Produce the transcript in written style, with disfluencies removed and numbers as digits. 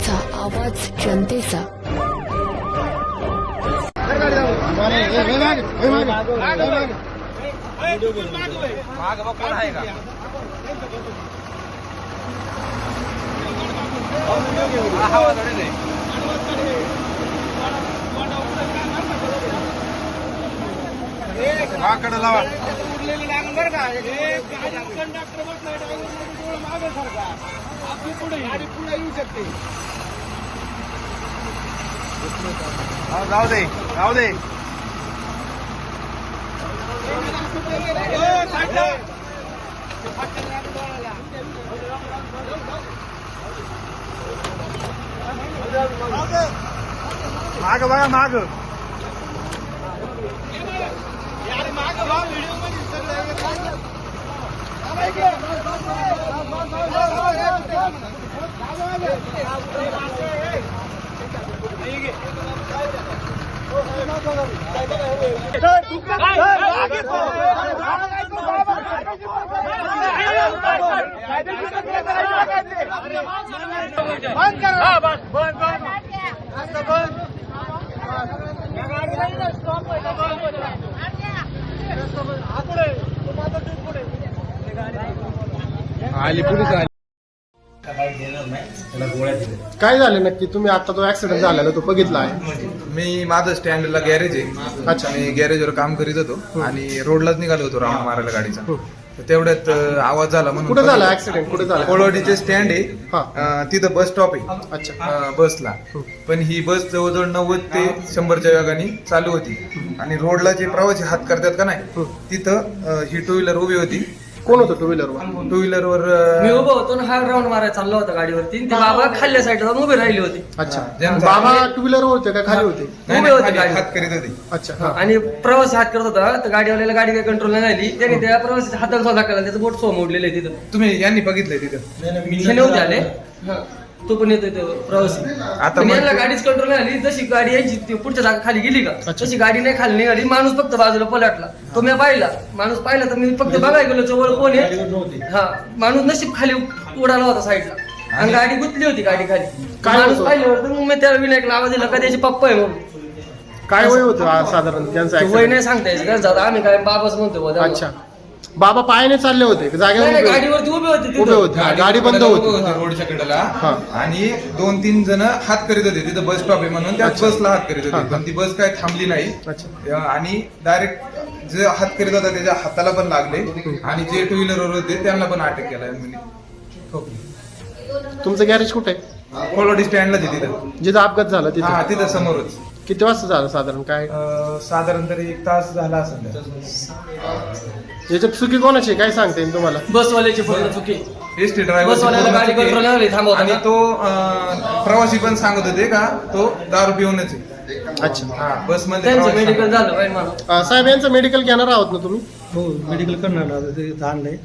माझा आवाज जनतेचा. जाऊ दे जाऊ दे. माग बघा माग. आली पोलीस आली. काय झालं नक्की? तुम्ही आता तो ऍक्सिडेंट झालेला तो बघितला आहे? मी माझं स्टँडला गॅरेज आहे. अच्छा. मी गॅरेजवर काम करीत होतो आणि रोडलाच निघालो होतो राऊंड मारायला गाडीचा. तर तेवढ्यात आवाज झाला म्हणून. कुठे झाला ऍक्सिडेंट? कुठे झाला? कोळवाडीचे स्टँड हा. आहे तिथं बस स्टॉप आहे. अच्छा. बसला पण ही बस जवळजवळ 90 ते 100च्या वेगाने चालू होती आणि रोडला जे प्रवासी हात करतात का नाही तिथं ही टू व्हीलर उभी होती. कोण होतं टू व्हीलरवर? टू व्हीलरवर मी उभा होतो ना, हा राऊंड मारायला चालला होता गाडीवरती. ते बाबा खाल्ल्या साईडला जाऊन उभे राहिले होते. अच्छा. ज्यांचा- बाबा टू व्हीलर होते का खाली होते? उभे होते खाली गाडी. हात करीत होते. अच्छा. हा. आणि प्रवासी हात करत होता तर गाडीवाल्याला गाडी काही कंट्रोल नाही झाली. त्याने त्या प्रवासी हाताला स्वतः केला, त्याचं बोट सो मोडलेलं आहे तिथं. तुम्ही यांनी बघितलंय तिथं? हे नव्हते आले. तो पण येतोय तो प्रवासी. आता पण यांना मग- गाडीच कंट्रोल नाही झाली. जशी गाडी यायची ती पुढच्या जागा खाली गेली का तशी गाडी नाही खाली निघाली. माणूस फक्त बाजूला पलटला. तो मी पाहिला, माणूस पाहिला तर मी फक्त बघायला गेलो जवळ कोण आहे. हा माणूस नशीब खाली उडाला होता साईडला आणि गाडी गुंतली होती गाडी खाली. काय माणूस होतं? पाहिल्यावर तर मग मी त्याला विनायकला आवाज दिला का त्याचे पप्पा आहे म्हणून. काय वय होतं साधारण त्यांचं ते वय accident? नाही सांगता यायचं त्यांचं. आता आम्ही काय बाबाच म्हणतो बुवा त्यांना. अच्छा. बाबा पायाने चालले होते का नाही, जागेवर नाही, उभे? गाडीवरती उभे होते तिथं. उभे होते. हा, गाडी बंद होती. रोडच्या कडेला हा. आणि 2-3 जण हात करीत होते. तिथं बस स्टॉप आहे म्हणून त्या अच्छा. बसला हात करीत हा. होते पण ती बस काय थांबली नाही. अच्छा. आणि डायरेक्ट जे हात करीत होता त्याच्या हाताला पण लागले आणि जे टू व्हीलरवर होते त्यांना पण अटक केला. तुमचं गॅरेज कुठे आहे? कोळवाडी स्टँडलाच आहे तिथं. जिथं अपघात झाला हा तिथं? तिथं समोरच. किती वाजता झालं साधारण? काय साधारण तरी 1 तास झाला असेल. याच्यात चुकी कोणाची आहे? काय सांगता येईल तुम्हाला? बसवाल्याची पूर्ण चुकी. एसटी बसवाल्याला गाडी कंट्रोल नाही झाली, थांबवता आणि का? तो प्रवासी पण सांगत होते का तो दारू पिऊनच आहे. अच्छा. हा बस मध्ये त्यांचं प्रवासी मेडिकल सांगत झालं पाहिजे मला. साहेब यांचं मेडिकल घेणार आहोत ना तुम्ही? हो मेडिकल करणार ना, ते इथं आणलंय.